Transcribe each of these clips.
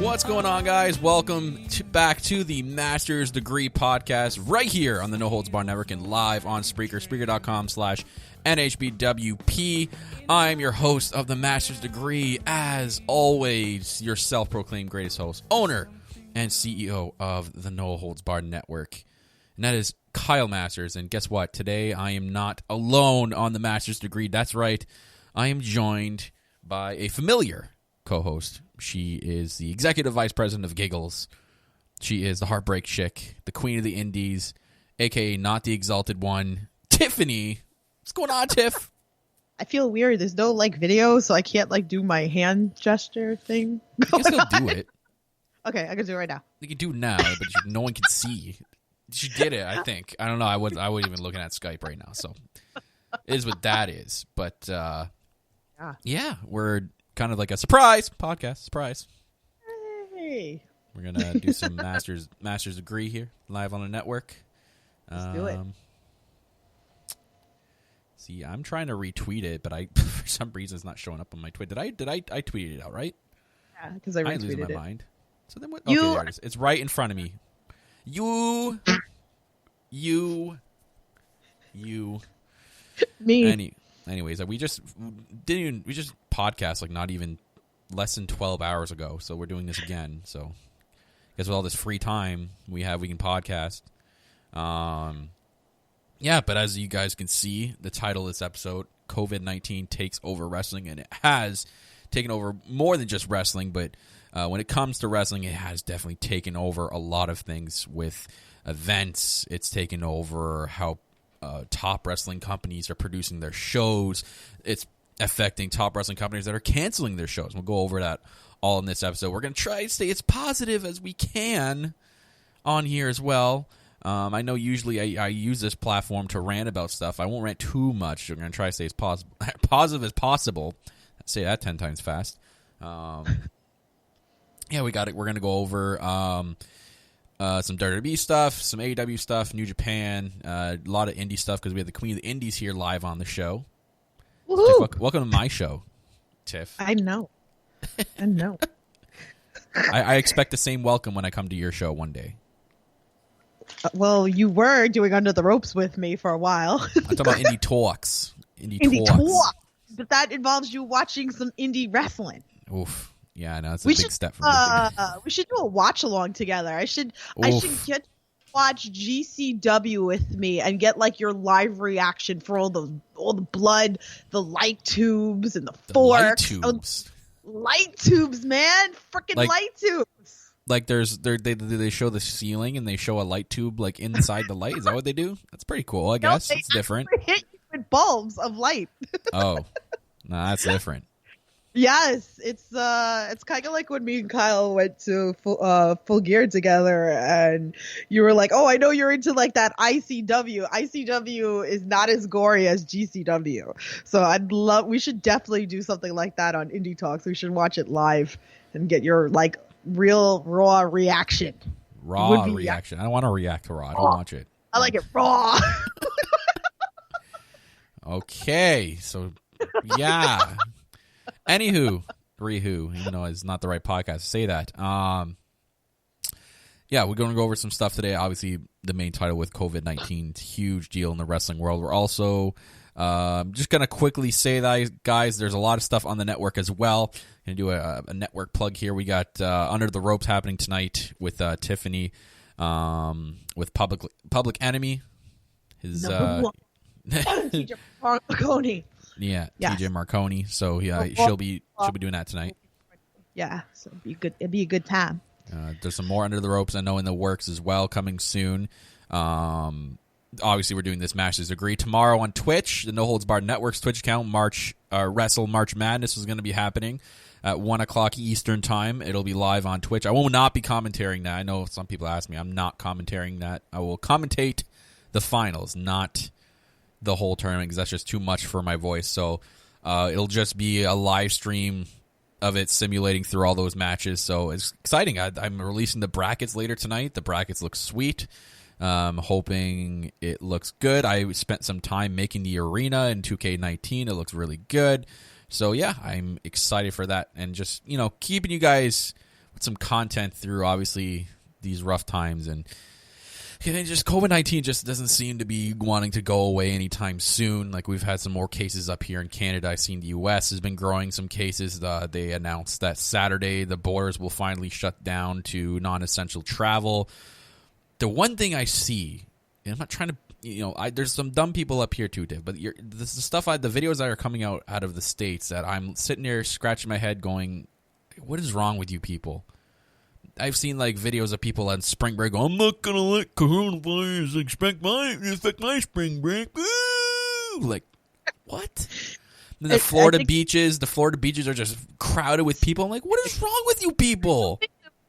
What's going on, guys? Welcome back to the Master's Degree Podcast right here on the No Holds Barred Network and live on Spreaker, Spreaker.com/NHBWP. I'm your host of the Master's Degree, as always, your self-proclaimed greatest host, owner, and CEO of the No Holds Barred Network. And that is Kyle Masters. And guess what? Today I am not alone on the Master's Degree. That's right. I am joined by a familiar co-host. She is the executive vice president of Giggles. She is the heartbreak chick, the queen of the indies, a.k.a. not the exalted one, Tiffany. What's going on, Tiff? I feel weird. There's no, video, so I can't, do my hand gesture thing. You can still do it. Okay, I can do it right now. You can do it now, but no one can see. She did it, I think. I don't know. I wasn't even looking at Skype right now, so it is what that is. But, yeah, we're kind of like a surprise podcast. Surprise. Hey. We're going to do some master's degree here, live on the network. Let's do it. See, I'm trying to retweet it, but for some reason it's not showing up on my tweet. Did I tweeted it out, right? Yeah, because I retweeted it. I'm losing my mind. So then what? Okay, there it is. It's right in front of me. You. Me. Anyways, we just podcast like not even less than 12 hours ago, so we're doing this again. So I guess with all this free time we can podcast. Yeah, but as you guys can see, the title of this episode, COVID-19 takes over wrestling, and it has taken over more than just wrestling, but when it comes to wrestling, it has definitely taken over a lot of things with events. It's taken over how top wrestling companies are producing their shows. It's affecting top wrestling companies that are canceling their shows. We'll go over that all in this episode. We're going to try to stay as positive as we can on here as well. I know usually I use this platform to rant about stuff. I won't rant too much. I'm going to try to stay as positive as possible. Say that 10 times fast. Yeah, we got it. We're going to go over some WWE stuff, some AEW stuff, New Japan, a lot of indie stuff because we have the Queen of the Indies here live on the show. Tiff, welcome to my show, Tiff. I know. I expect the same welcome when I come to your show one day. Well, you were doing Under the Ropes with me for a while. I'm talking about indie talks. Indie talks. But that involves you watching some indie wrestling. Oof. Yeah, I know. It's a big step for me. We should do a watch along together. I should get to watch GCW with me and get your live reaction for all the blood, the light tubes, and the forks. Light tubes, man! Freaking light tubes. They show the ceiling and they show a light tube inside the light. Is that what they do? That's pretty cool. I guess it's different. Hit you with bulbs of light. Oh, no, that's different. Yes, it's kind of like when me and Kyle went to Full Gear together, and you were like, "Oh, I know you're into that ICW. ICW is not as gory as GCW." So we should definitely do something like that on Indie Talks. We should watch it live and get your real raw reaction. Raw reaction. I don't want to react to raw. I don't watch it. I like it raw. Okay, so yeah. Anywho, even though it's not the right podcast to say that. Yeah, we're going to go over some stuff today. Obviously, the main title with COVID-19, huge deal in the wrestling world. We're also just going to quickly say that, guys, there's a lot of stuff on the network as well. Going to do a network plug here. We got Under the Ropes happening tonight with Tiffany, with Public Enemy. His TJ Marconi. Yeah, yes. TJ Marconi. So yeah, she'll be doing that tonight. Yeah, so it'd be a good time. There's some more Under the Ropes I know in the works as well coming soon. Obviously, we're doing this Master's Degree tomorrow on Twitch, the No Holds Barred Network's Twitch account. March Madness is going to be happening at 1:00 Eastern time. It'll be live on Twitch. I will not be commentating that. I know some people ask me. I'm not commentating that. I will commentate the finals, not the whole tournament, because that's just too much for my voice. So it'll just be a live stream of it simulating through all those matches. So it's exciting. I'm releasing the brackets later tonight. The brackets look sweet. Hoping it looks good. I spent some time making the arena in 2K19. It looks really good. So yeah, I'm excited for that, and just keeping you guys some content through obviously these rough times, and just COVID-19 just doesn't seem to be wanting to go away anytime soon. Like, we've had some more cases up here in Canada. I've seen the U.S. has been growing some cases. They announced that Saturday the borders will finally shut down to non-essential travel. The one thing I see, and I'm not trying to, there's some dumb people up here too, Dave, but the stuff, the videos that are coming out of the States that I'm sitting there scratching my head going, what is wrong with you people? I've seen like videos of people on spring break going, I'm not going to let coronavirus affect my spring break. Woo! Like, what? And the Florida beaches are just crowded with people. I'm like, what is wrong with you people?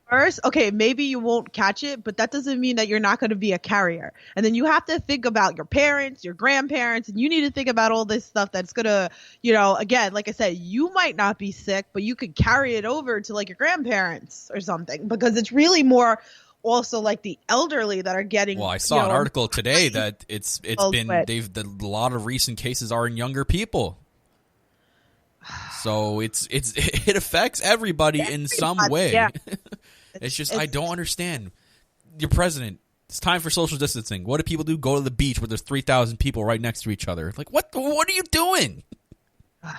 First, okay, maybe you won't catch it, but that doesn't mean that you're not going to be a carrier. And then you have to think about your parents, your grandparents, and you need to think about all this stuff that's going to, again, like I said, you might not be sick, but you could carry it over to like your grandparents or something, because it's really more also like the elderly that are getting. Well, I saw an article today that it's been, a lot of recent cases are in younger people. So it affects everybody in some way. Yeah. It's just, I don't understand. Your president, it's time for social distancing. What do people do? Go to the beach where there's 3,000 people right next to each other. Like, what are you doing? I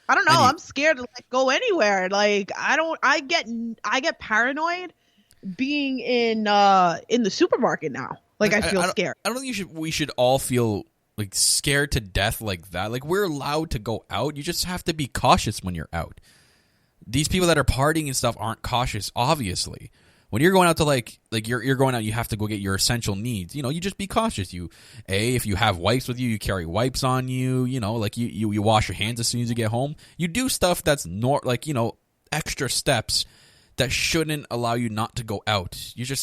don't know. I'm scared to go anywhere. Like, I get paranoid being in the supermarket now. Like, I feel scared. I don't think we should all feel like scared to death like that. Like, we're allowed to go out. You just have to be cautious when you're out. These people that are partying and stuff aren't cautious, obviously. When you're going out to like you're going out, you have to go get your essential needs. You just be cautious. If you have wipes with you, you carry wipes on you. You wash your hands as soon as you get home. You do stuff that's extra steps that shouldn't allow you not to go out.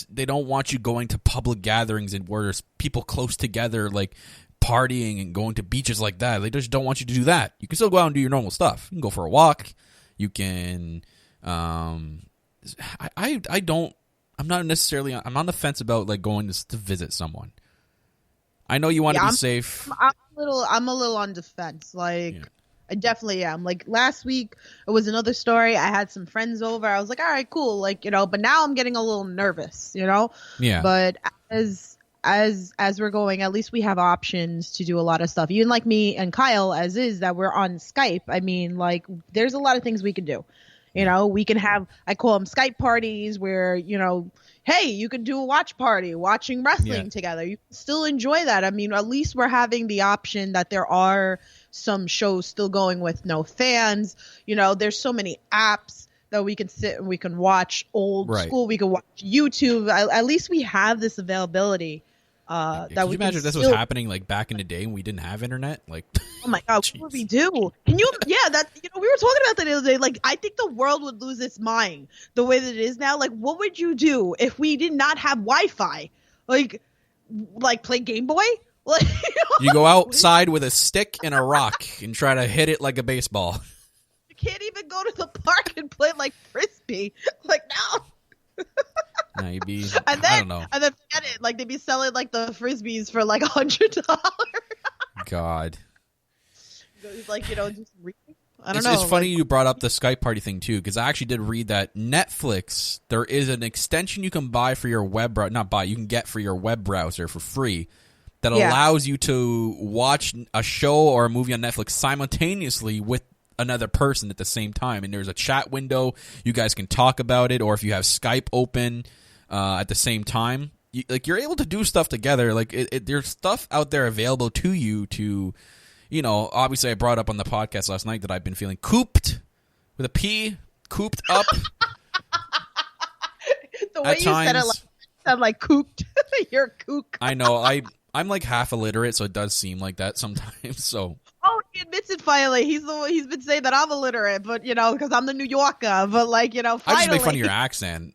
They don't want you going to public gatherings and where there's people close together, like partying and going to beaches like that. They just don't want you to do that. You can still go out and do your normal stuff. You can go for a walk. You can, I'm not necessarily, I'm on the fence about like going to visit someone. I know you want to be safe. I'm a little on defense. Like, I definitely am. Like, last week, it was another story. I had some friends over. I was like, all right, cool. Like, but now I'm getting a little nervous, Yeah. But as we're going, at least we have options to do a lot of stuff. Even like me and Kyle, as is that we're on Skype. I mean, like, there's a lot of things we can do. We can have, I call them Skype parties where, hey, you can do a watch party, watching wrestling together. You can still enjoy that. I mean, at least we're having the option that there are some shows still going with no fans. There's so many apps that we can sit and we can watch old school. We can watch YouTube. At least we have this availability. Can you imagine if this was happening like back in the day when we didn't have internet? Like, oh my God, what would we do? Can you? Yeah, that we were talking about that the other day. Like, I think the world would lose its mind the way that it is now. Like, what would you do if we did not have Wi-Fi? Like play Game Boy? Like, you go outside with a stick and a rock and try to hit it like a baseball. You can't even go to the park and play like frisbee. Like, no. I don't know. And then forget it. Like, they'd be selling like the frisbees for like $100. God. Like, just I don't know. It's funny you brought up the Skype party thing too, because I actually did read that Netflix, there is an extension you can buy for your you can get for your web browser for free that allows you to watch a show or a movie on Netflix simultaneously with another person at the same time, and there's a chat window. You guys can talk about it, or if you have Skype open at the same time, you're able to do stuff together. Like, there's stuff out there available to you to, obviously I brought up on the podcast last night that I've been feeling cooped with a P, cooped up. The way you said it, sound like cooped. You're kook. I know. I'm like half illiterate, so it does seem like that sometimes. So. Oh, he admits it finally. He's been saying that I'm illiterate, but because I'm the New Yorker. But finally. I just make fun of your accent.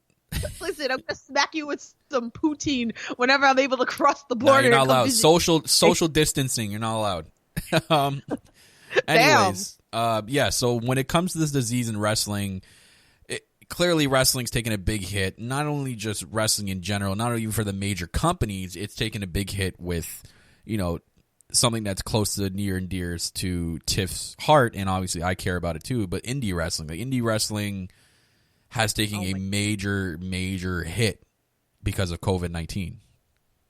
Listen, I'm gonna smack you with some poutine whenever I'm able to cross the border. No, you're not allowed. Social distancing. You're not allowed. Anyways, So when it comes to this disease in wrestling, clearly wrestling's taking a big hit. Not only just wrestling in general, not even for the major companies, it's taking a big hit with something that's close to near and dear to Tiff's heart, and obviously I care about it too. But indie wrestling has taken a major hit because of COVID-19.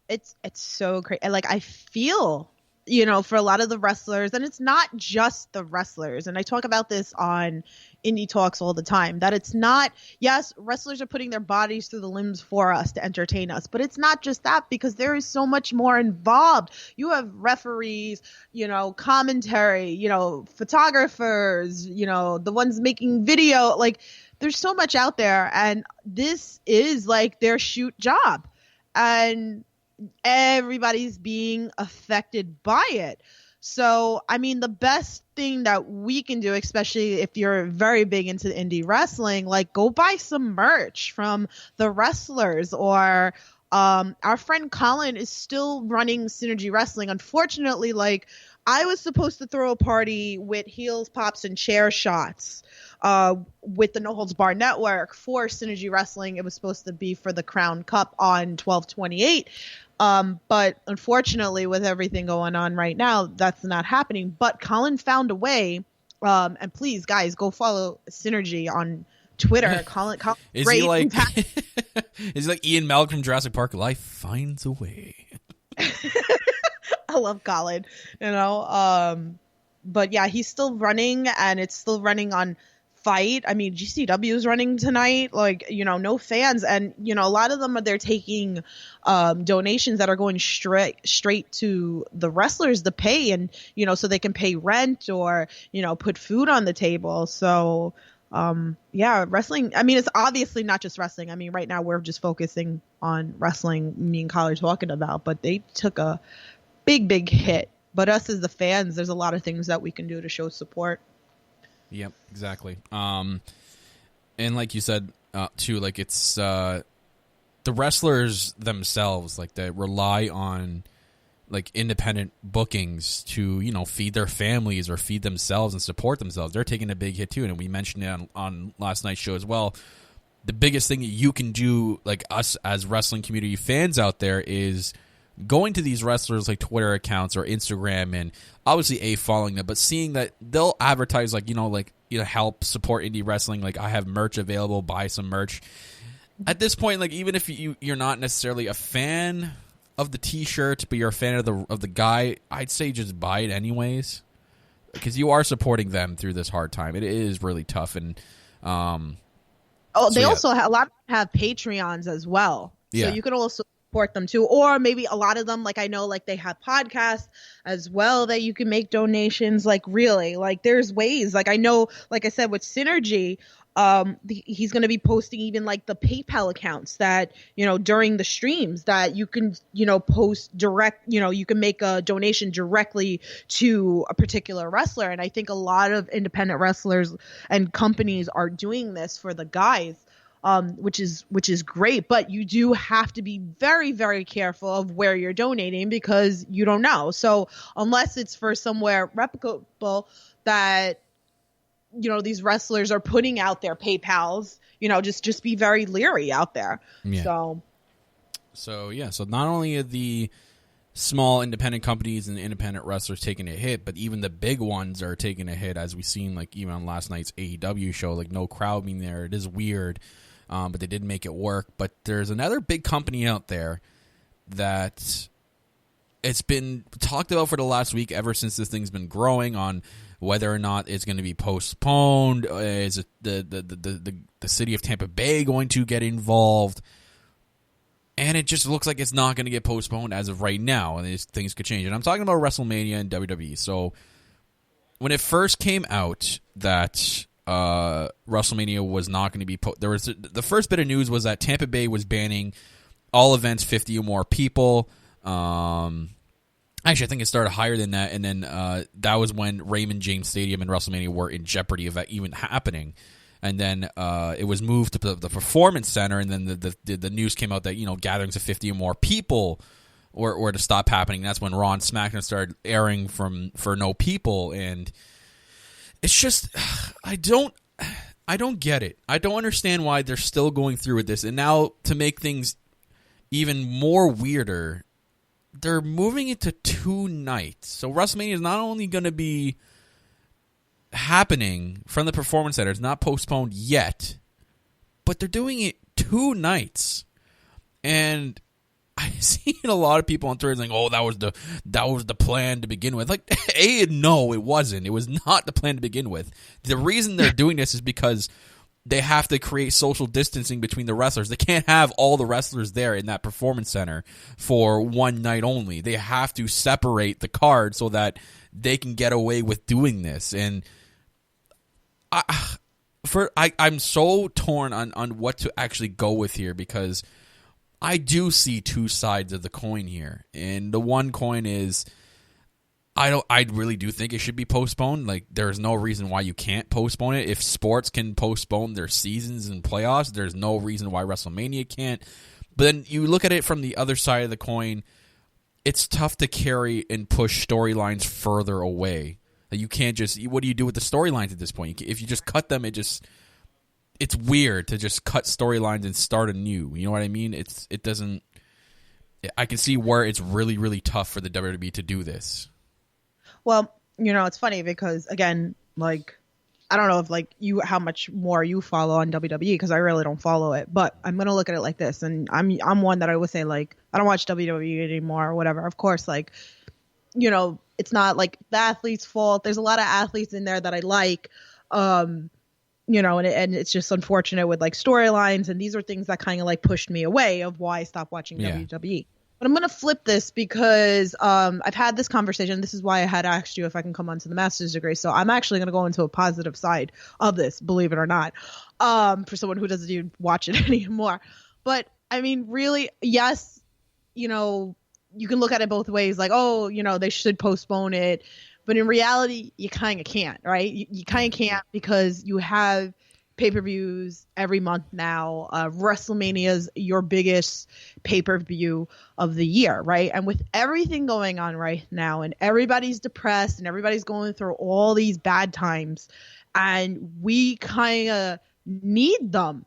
It's so crazy. And like, I feel, for a lot of the wrestlers, and it's not just the wrestlers, and I talk about this on Indie Talks all the time, that it's not, yes, wrestlers are putting their bodies through the limbs for us to entertain us, but it's not just that, because there is so much more involved. You have referees, commentary, photographers, the ones making video, like there's so much out there, and this is like their shoot job, and everybody's being affected by it. So, I mean, the best thing that we can do, especially if you're very big into indie wrestling, like go buy some merch from the wrestlers, or our friend Colin is still running Synergy Wrestling. Unfortunately, like I was supposed to throw a party with Heels, Pops, and Chair Shots with the No Holds Bar Network for Synergy Wrestling. It was supposed to be for the Crown Cup on 12/28. But unfortunately, with everything going on right now, that's not happening. But Colin found a way. And please, guys, go follow Synergy on Twitter. Colin is he like is he like Ian Malcolm from Jurassic Park? Life finds a way. I love Colin, but yeah, he's still running, and it's still running on Fight. I mean, GCW is running tonight, like, no fans, and a lot of them they're taking donations that are going straight to the wrestlers to pay, and so they can pay rent or put food on the table. So yeah, wrestling, I mean, it's obviously not just wrestling. I mean, right now we're just focusing on wrestling, me and Kyle are talking about, but they took a big hit. But us as the fans, there's a lot of things that we can do to show support. Yep, exactly. And like you said, too, like it's the wrestlers themselves, like they rely on like independent bookings to, feed their families or feed themselves and support themselves. They're taking a big hit too. And we mentioned it on last night's show as well. The biggest thing that you can do, like us as wrestling community fans out there, is going to these wrestlers like Twitter accounts or Instagram, and obviously following them, but seeing that they'll advertise like help support indie wrestling, like I have merch available, buy some merch. At this point, like even if you're not necessarily a fan of the t-shirt, but you're a fan of the guy, I'd say just buy it anyways, because you are supporting them through this hard time. It is really tough, and they also a lot of them have Patreons as well, so you can also support them too, or maybe a lot of them, like I know, like they have podcasts as well that you can make donations. Like really, like there's ways. Like I know, like I said, with Synergy, he's going to be posting even like the PayPal accounts that during the streams that you can post direct. You can make a donation directly to a particular wrestler, and I think a lot of independent wrestlers and companies are doing this for the guys. Which is great, but you do have to be very, very careful of where you're donating, because you don't know. So unless it's for somewhere reputable that these wrestlers are putting out their PayPals, just be very leery out there. Yeah. So not only are the small independent companies and the independent wrestlers taking a hit, but even the big ones are taking a hit, as we've seen, like even on last night's AEW show, like no crowd being there. It is weird. But they did make it work. But there's another big company out there that it's been talked about for the last week, ever since this thing's been growing, on whether or not it's going to be postponed. Is it the city of Tampa Bay going to get involved? And it just looks like it's not going to get postponed as of right now, and these things could change. And I'm talking about WrestleMania and WWE. So when it first came out that WrestleMania was not going to be there was the first bit of news was that Tampa Bay was banning all events 50 or more people. Actually, I think it started higher than that, and then that was when Raymond James Stadium and WrestleMania were in jeopardy of that even happening. And then it was moved to the Performance Center, and then the news came out that gatherings of 50 or more people were to stop happening. That's when Raw and SmackDown started airing for no people, and it's just I don't get it. I don't understand why they're still going through with this. And now, to make things even more weirder, they're moving it to 2 nights. So WrestleMania is not only going to be happening from the Performance Center, it's not postponed yet, they're doing it 2 nights, and I see a lot of people on Twitter saying, "Oh, that was the plan to begin with." Like, no, it wasn't. It was not the plan to begin with. The reason they're doing this is because they have to create social distancing between the wrestlers. They can't have all the wrestlers there in that performance center for one night only. They have to separate the card so that they can get away with doing this. And I'm so torn on what to actually go with here, because I do see 2 sides of the coin here. And the one coin is, I really do think it should be postponed. Like, there's no reason why you can't postpone it. If sports can postpone their seasons and playoffs, there's no reason why WrestleMania can't. But then you look at it from the other side of the coin, it's tough to carry and push storylines further away. You can't just, what do you do with the storylines at this point? If you just cut them, it's weird to just cut storylines and start anew. You know what I mean? It doesn't, I can see where it's really, really tough for the WWE to do this. Well, it's funny because, again, like, I don't know if, like, how much more you follow on WWE, because I really don't follow it. But I'm going to look at it like this. And I'm one that I would say, like, I don't watch WWE anymore or whatever. Of course, like, it's not, like, the athlete's fault. There's a lot of athletes in there that I like, and it's just unfortunate with, like, storylines. And these are things that kind of, like, pushed me away of why I stopped watching WWE. But I'm going to flip this because I've had this conversation. This is why I had asked you if I can come onto the master's degree. So I'm actually going to go into a positive side of this, believe it or not, for someone who doesn't even watch it anymore. But, I mean, really, yes, you can look at it both ways. Like, oh, they should postpone it. But in reality, you kind of can't, right? You kind of can't, because you have pay-per-views every month now. WrestleMania's your biggest pay-per-view of the year, right? And with everything going on right now, and everybody's depressed and everybody's going through all these bad times, and we kind of need them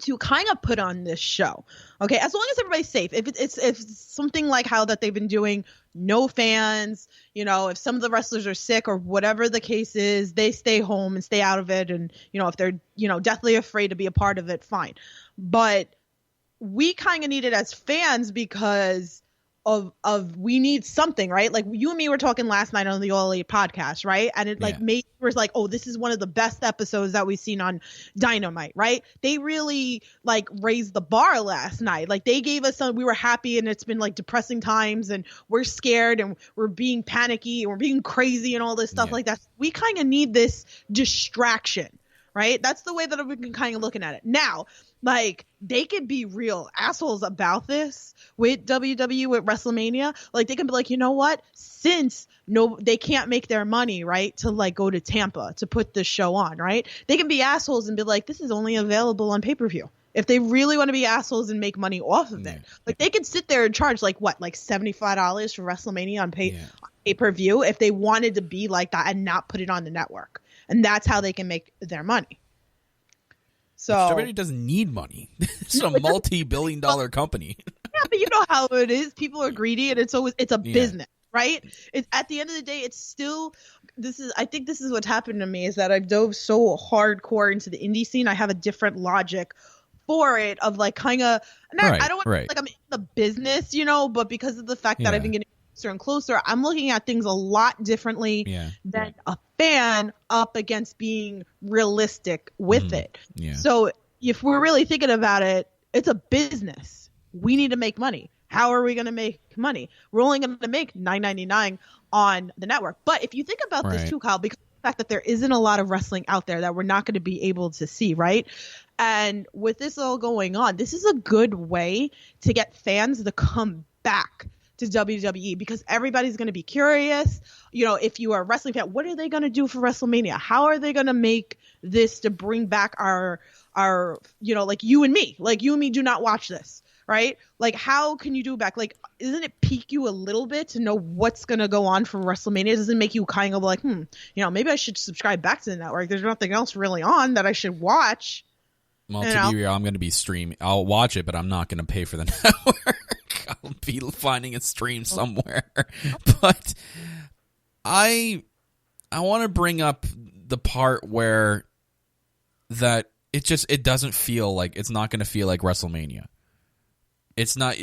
to kind of put on this show, okay? As long as everybody's safe. If it's something like how that they've been doing, no fans, if some of the wrestlers are sick or whatever the case is, they stay home and stay out of it. And, if they're, deathly afraid to be a part of it, fine. But we kind of need it as fans because of we need something, right? Like, you and me were talking last night on the All Elite podcast, right? And it made us like, oh, this is one of the best episodes that we've seen on Dynamite, right? They really like raised the bar last night. Like, they gave us we were happy, and it's been like depressing times, and we're scared, and we're being panicky, and we're being crazy, and all this stuff like that. We kind of need this distraction, right? That's the way that we can kind of looking at it. Now, like, they could be real assholes about this with WWE, with WrestleMania. Like, they can be like, you know what? Since they can't make their money, right, to like go to Tampa to put this show on, right? They can be assholes and be like, this is only available on pay-per-view. If they really want to be assholes and make money off of it, like, they could sit there and charge like $75 for WrestleMania on pay-per-view if they wanted to be like that and not put it on the network. And that's how they can make their money. So WWE doesn't need money. It's a multi-billion-dollar company. Yeah, but you know how it is. People are greedy, and it's a business, right? It's at the end of the day, it's still I think this is what's happened to me, is that I've dove so hardcore into the indie scene. I have a different logic for it of like kind of, I don't want to like I'm in the business, but because of the fact that I've been getting closer and closer, I'm looking at things a lot differently than a fan up against being realistic with it. So if we're really thinking about it, it's a business. We need to make money. How are we going to make money? We're only going to make $9.99 on the network. But if you think about this too, Kyle, because of the fact that there isn't a lot of wrestling out there that we're not going to be able to see, right? And with this all going on, this is a good way to get fans to come back to WWE, because everybody's going to be curious. If you are a wrestling fan, what are they going to do for WrestleMania? How are they going to make this to bring back our like you and me do not watch this, right? Like, how can you do back? Like, doesn't it pique you a little bit to know what's going to go on for WrestleMania? Does it make you kind of like, maybe I should subscribe back to the network. There's nothing else really on that I should watch. Well, to be real, I'm going to be streaming. I'll watch it, but I'm not going to pay for the network. I'll be finding a stream somewhere. But I want to bring up the part where that it doesn't feel like, it's not going to feel like WrestleMania. It's not.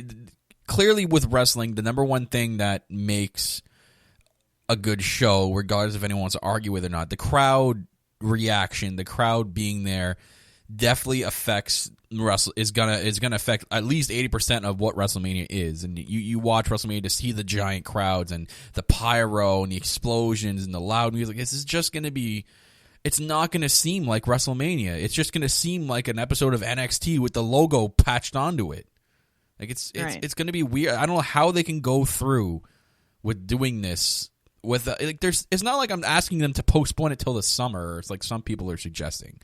Clearly with wrestling, the number one thing that makes a good show, regardless if anyone wants to argue with it or not, the crowd reaction, the crowd being there, definitely affects is gonna affect at least 80% of what WrestleMania is. And you watch WrestleMania to see the giant crowds and the pyro and the explosions and the loud music. This is just gonna be. It's not gonna seem like WrestleMania. It's just gonna seem like an episode of NXT with the logo patched onto it. Like it's going to be weird. I don't know how they can go through with doing this. With it's not like I'm asking them to postpone it till the summer. It's like some people are suggesting.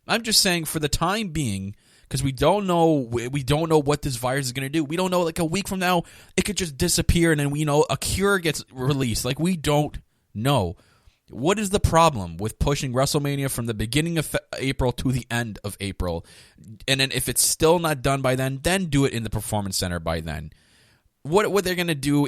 I'm just saying for the time being, because we don't know what this virus is going to do. We don't know. Like a week from now, it could just disappear, and then a cure gets released. Like we don't know. What is the problem with pushing WrestleMania from the beginning of April to the end of April? And then if it's still not done by then do it in the Performance Center by then. What they're going to do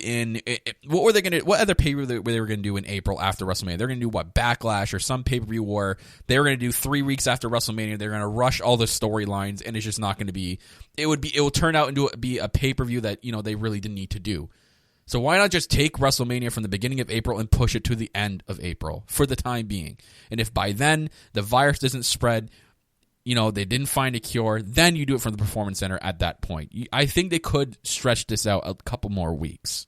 what other pay-per-view they were going to do in April after WrestleMania? They're going to do what, Backlash or some pay-per-view where they were going to do 3 weeks after WrestleMania. They're going to rush all the storylines, and it's just not going to be. It will turn out into be a pay-per-view that they really didn't need to do. So why not just take WrestleMania from the beginning of April and push it to the end of April for the time being? And if by then the virus doesn't spread, they didn't find a cure, then you do it from the Performance Center at that point. I think they could stretch this out a couple more weeks,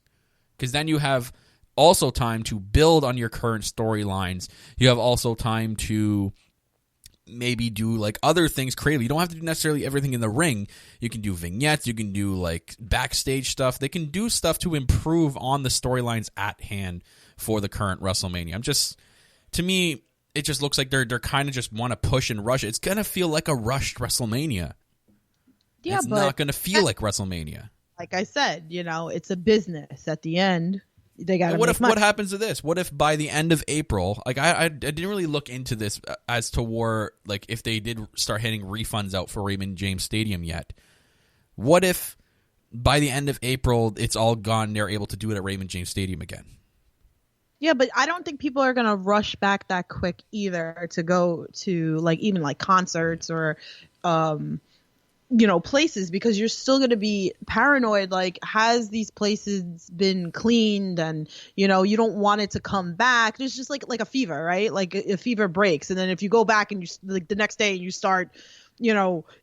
because then you have also time to build on your current storylines. You have also time to maybe do like other things creatively. You don't have to do necessarily everything in the ring. You can do vignettes. You can do like backstage stuff. They can do stuff to improve on the storylines at hand for the current WrestleMania. To me, it just looks like they're kind of just want to push and rush it. It's going to feel like a rushed WrestleMania. Yeah, it's not going to feel like WrestleMania. Like I said, it's a business at the end. They got. What happens to this? What if by the end of April, like I didn't really look into this as to where, like, if they did start hitting refunds out for Raymond James Stadium yet. What if by the end of April it's all gone? They're able to do it at Raymond James Stadium again. Yeah, but I don't think people are gonna rush back that quick either to go to like even like concerts or places, because you're still going to be paranoid. Like, has these places been cleaned? And, you don't want it to come back. There's just like a fever, right? Like a fever breaks. And then if you go back and you like the next day and you start,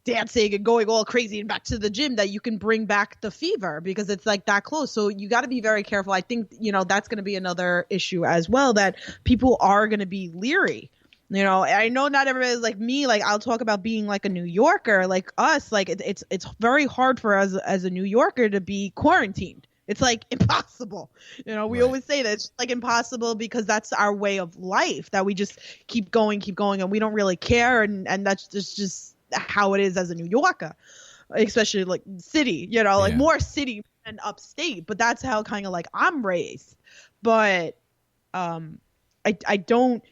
dancing and going all crazy and back to the gym, that you can bring back the fever because it's like that close. So you got to be very careful. I think, that's going to be another issue as well, that people are going to be leery. I know not everybody's like me. Like, I'll talk about being like a New Yorker, like us. Like, it's very hard for us as a New Yorker to be quarantined. It's like impossible. We Right. always say that it's like impossible because that's our way of life, that we just keep going, and we don't really care. And that's just how it is as a New Yorker, especially like city, like more city than upstate. But that's how kind of like I'm raised. But I don't.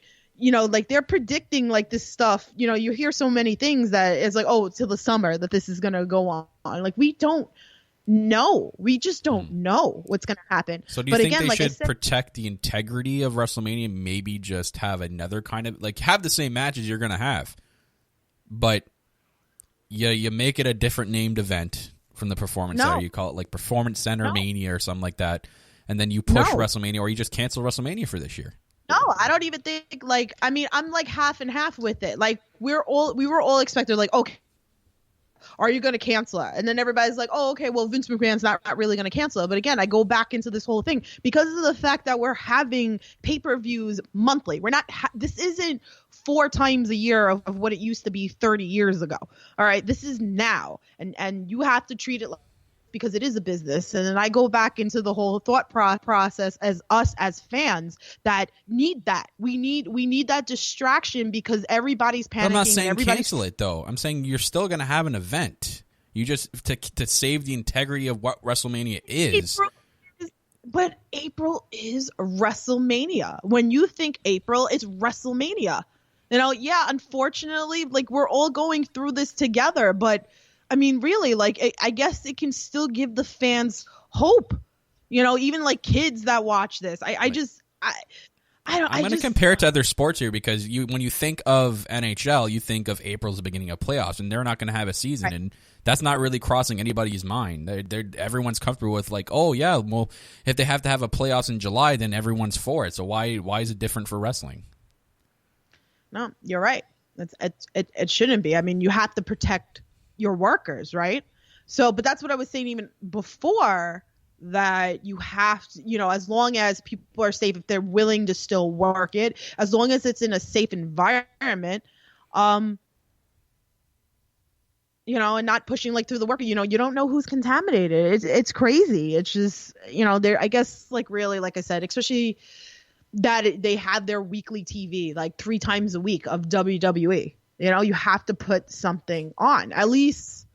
Like they're predicting like this stuff, you hear so many things that it's like, oh, till the summer that this is going to go on. Like, we don't know. We just don't know what's going to happen. So do you think they should protect the integrity of WrestleMania? Maybe just have another kind of, like, have the same matches you're going to have, but you make it a different named event from the Performance Center. You call it like Performance Center Mania or something like that. And then you push WrestleMania, or you just cancel WrestleMania for this year. No, I don't even think, like, I mean, I'm like half and half with it. Like, we were all expected, like, okay, are you going to cancel it? And then everybody's like, oh, okay, well, Vince McMahon's not really going to cancel it. But again, I go back into this whole thing because of the fact that we're having pay-per-views monthly. We're not, this isn't 4 times a year of what it used to be 30 years ago. All right, this is now. And you have to treat it like, because it is a business. And then I go back into the whole thought process as us as fans that need that. We need that distraction because everybody's panicking. I'm not saying cancel it, though. I'm saying you're still going to have an event. You just to save the integrity of what WrestleMania is. But April is WrestleMania. When you think April, it's WrestleMania. Yeah, unfortunately, like, we're all going through this together, but I mean, really, like, I guess it can still give the fans hope, even like kids that watch this. I I'm going to compare it to other sports here because when you think of NHL, you think of April's the beginning of playoffs, and they're not going to have a season, right. And that's not really crossing anybody's mind. Everyone's comfortable with like, oh yeah, well, if they have to have a playoffs in July, then everyone's for it. So why is it different for wrestling? No, you're right. It shouldn't be. I mean, you have to protect your workers, right? So, but that's what I was saying even before. That you have to, as long as people are safe, if they're willing to still work it, as long as it's in a safe environment, and not pushing like through the worker, you don't know who's contaminated. It's crazy. It's just, I guess like really, like I said, especially that they have their weekly TV, like 3 times a week of WWE, you have to put something on at least,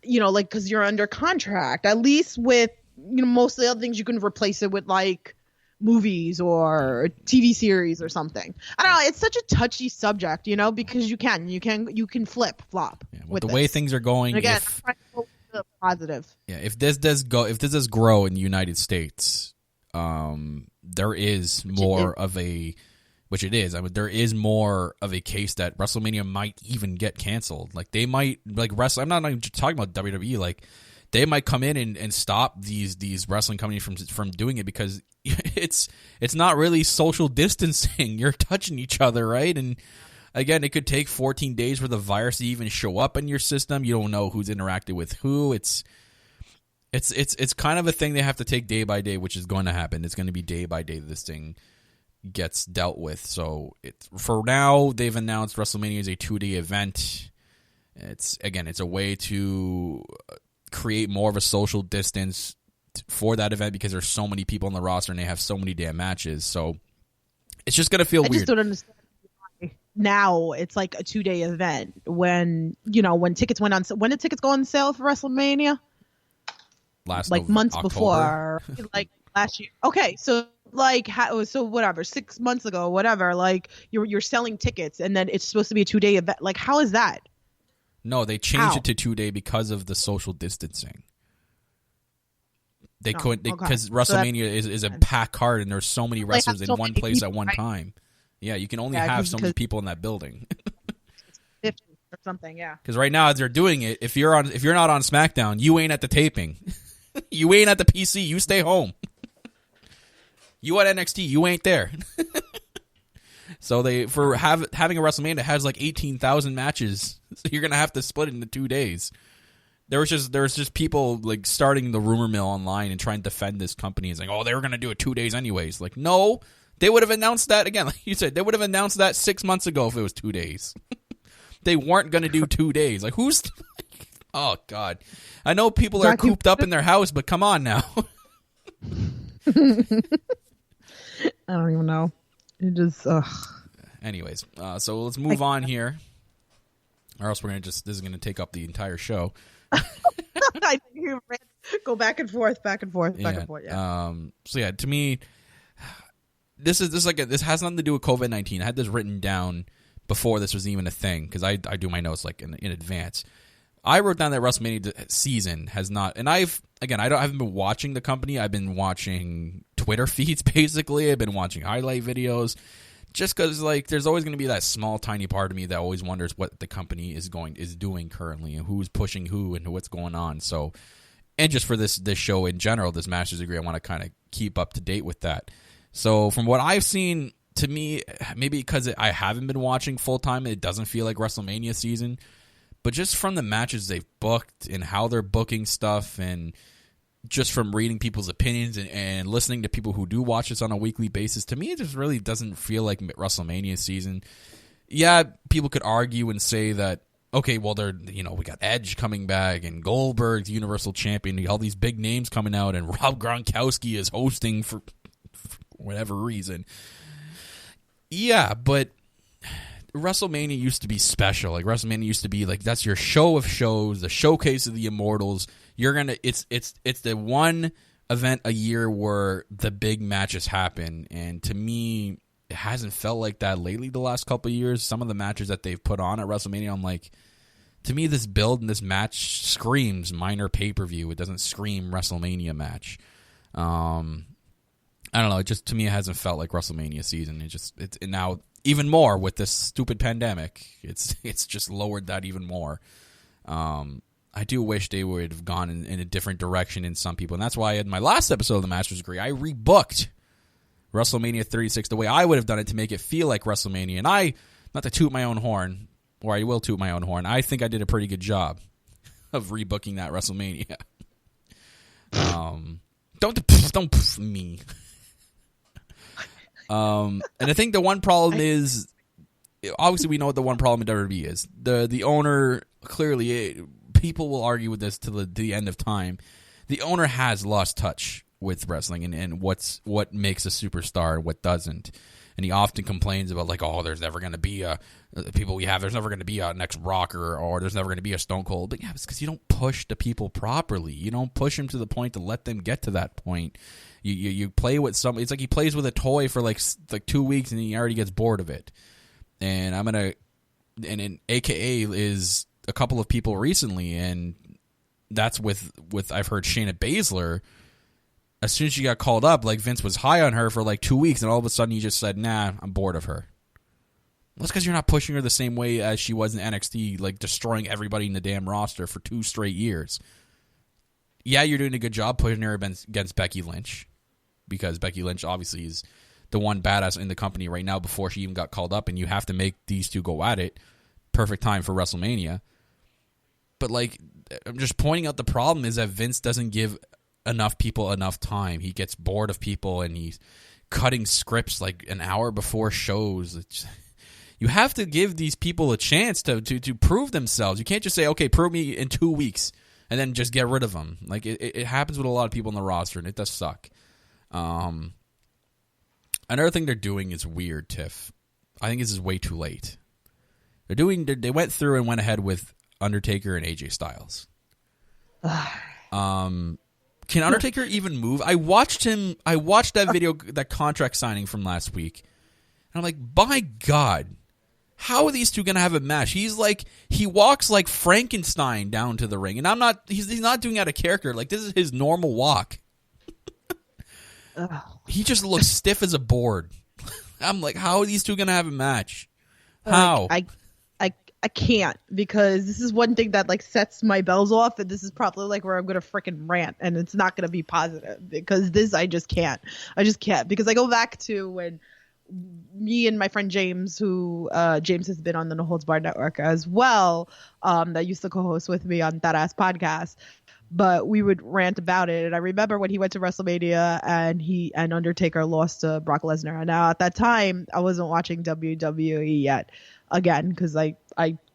like, cause you're under contract, at least with, most of the other things you can replace it with like movies or a TV series or something. I don't know. It's such a touchy subject, because you can flip flop with the way things are going. And again, positive. Yeah. If this does grow in the United States, there is more of a, which it is. I mean, there is more of a case that WrestleMania might even get canceled. Like they might I'm not even talking about WWE. Like, they might come in and stop these wrestling companies from doing it because it's not really social distancing. You're touching each other, right? And again, it could take 14 days for the virus to even show up in your system. You don't know who's interacted with who. It's kind of a thing they have to take day by day, which is going to happen. It's going to be day by day that this thing gets dealt with. So for now, they've announced WrestleMania is a 2-day event. It's a way to create more of a social distance for that event because there's so many people on the roster and they have so many damn matches. So it's just going to feel weird. I just don't understand why now it's like a 2-day event when tickets went on. When did tickets go on sale for WrestleMania? Months before, like last year. Okay. So whatever, 6 months ago, whatever, like you're selling tickets and then it's supposed to be a 2-day event. Like, how is that? No, they changed it to 2-day because of the social distancing. They couldn't because WrestleMania is a packed card and there's so many wrestlers in one place at one time. Yeah, you can only have so many people in that building. 50 or something, yeah. Because right now, as they're doing it, if you're not on SmackDown, you ain't at the taping. You ain't at the PC. You stay home. You at NXT, you ain't there. So having a WrestleMania that has like 18,000 matches, so you're gonna have to split it into 2 days. There was just people like starting the rumor mill online and trying to defend this company and saying, "Oh, they were gonna do it 2 days anyways." Like, no, they would have announced that again. Like you said, they would have announced that 6 months ago if it was 2 days. They weren't gonna do 2 days. Like, who's? Oh God, I know people are cooped up in their house, but come on now. I don't even know. It just, Anyways, so let's move on here, or else this is gonna take up the entire show. I think you go back and forth. Yeah. So yeah, to me, this has nothing to do with COVID-19. I had this written down before this was even a thing because I do my notes like in advance. I wrote down that WrestleMania season has not, and I haven't been watching the company. I've been watching Twitter feeds basically. I've been watching highlight videos, just because like there's always going to be that small tiny part of me that always wonders what the company is doing currently and who's pushing who and what's going on. So, and just for this show in general, this Master's Degree, I want to kind of keep up to date with that. So from what I've seen, to me, maybe because I haven't been watching full time, it doesn't feel like WrestleMania season. But just from the matches they've booked and how they're booking stuff, and just from reading people's opinions and listening to people who do watch this on a weekly basis, to me it just really doesn't feel like WrestleMania season. Yeah, people could argue and say that, okay, well, we got Edge coming back and Goldberg's Universal Champion, all these big names coming out, and Rob Gronkowski is hosting for whatever reason. Yeah, but WrestleMania used to be special. Like WrestleMania used to be like that's your show of shows, the showcase of the Immortals. It's the one event a year where the big matches happen, and to me, it hasn't felt like that lately. The last couple of years, some of the matches that they've put on at WrestleMania, I'm like, to me, this build and this match screams minor pay-per-view. It doesn't scream WrestleMania match. I I don't know. It just, to me, it hasn't felt like WrestleMania season. It's now even more with this stupid pandemic. It's just lowered that even more. I do wish they would have gone in a different direction in some people, and that's why in my last episode of the Masters Degree, I rebooked WrestleMania 36 the way I would have done it to make it feel like WrestleMania. And I, not to toot my own horn, or I will toot my own horn, I think I did a pretty good job of rebooking that WrestleMania. Don't me. And I think the one problem is, obviously we know what the one problem in WWE is. The owner, clearly, people will argue with this to the end of time. The owner has lost touch with wrestling and what makes a superstar and what doesn't. And he often complains about, like, oh, there's never going to be there's never going to be a next Rocker, or there's never going to be a Stone Cold. But yeah, it's because you don't push the people properly. You don't push them to the point to let them get to that point. You play with some. It's like he plays with a toy for like 2 weeks and he already gets bored of it. And and AKA is a couple of people recently, and that's with I've heard Shayna Baszler. As soon as she got called up, like, Vince was high on her for like 2 weeks, and all of a sudden he just said, nah, I'm bored of her. That's because you're not pushing her the same way as she was in NXT, like destroying everybody in the damn roster for 2 straight years. Yeah, you're doing a good job pushing her against Becky Lynch, because Becky Lynch obviously is the one badass in the company right now before she even got called up, and you have to make these two go at it. Perfect time for WrestleMania. But, like, I'm just pointing out the problem is that Vince doesn't give enough people enough time. He gets bored of people, and he's cutting scripts like an hour before shows. You have to give these people a chance to prove themselves. You can't just say, okay, prove me in 2 weeks, and then just get rid of them. Like, it happens with a lot of people on the roster, and it does suck. Another thing they're doing is weird, Tiff. I think this is way too late. They went through and went ahead with Undertaker and AJ Styles. Can Undertaker even move? I watched that video, that contract signing from last week, and I'm like, by God, how are these two gonna have a match? He walks like Frankenstein down to the ring, and he's not doing out of character. Like, this is his normal walk. He just looks stiff as a board. I'm like, how are these two gonna have a match? How? I can't, because this is one thing that, like, sets my bells off, and this is probably like where I'm gonna freaking rant, and it's not gonna be positive, because this I just can't because I go back to when me and my friend James, who James has been on the No Holds Barred Network as well, that used to co-host with me on That Ass Podcast, but we would rant about it. And I remember when he went to WrestleMania and Undertaker lost to Brock Lesnar. Now at that time I wasn't watching WWE yet, again, because I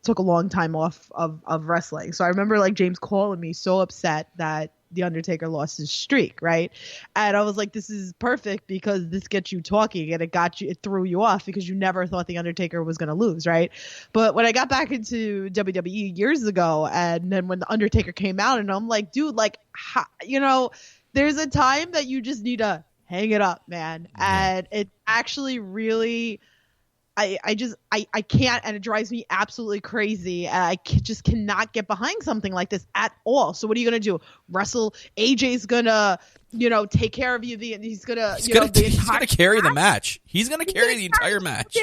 took a long time off of wrestling. So I remember, like, James calling me so upset that the Undertaker lost his streak, right? And I was like, this is perfect, because this gets you talking, and it threw you off because you never thought the Undertaker was going to lose, right? But when I got back into WWE years ago, and then when the Undertaker came out, and I'm like, dude, like, there's a time that you just need to hang it up, man. And it actually really, I can't, and it drives me absolutely crazy. I just cannot get behind something like this at all. So what are you gonna do? Wrestle? AJ's gonna, take care of you. He's gonna carry the match. He's gonna carry the entire match.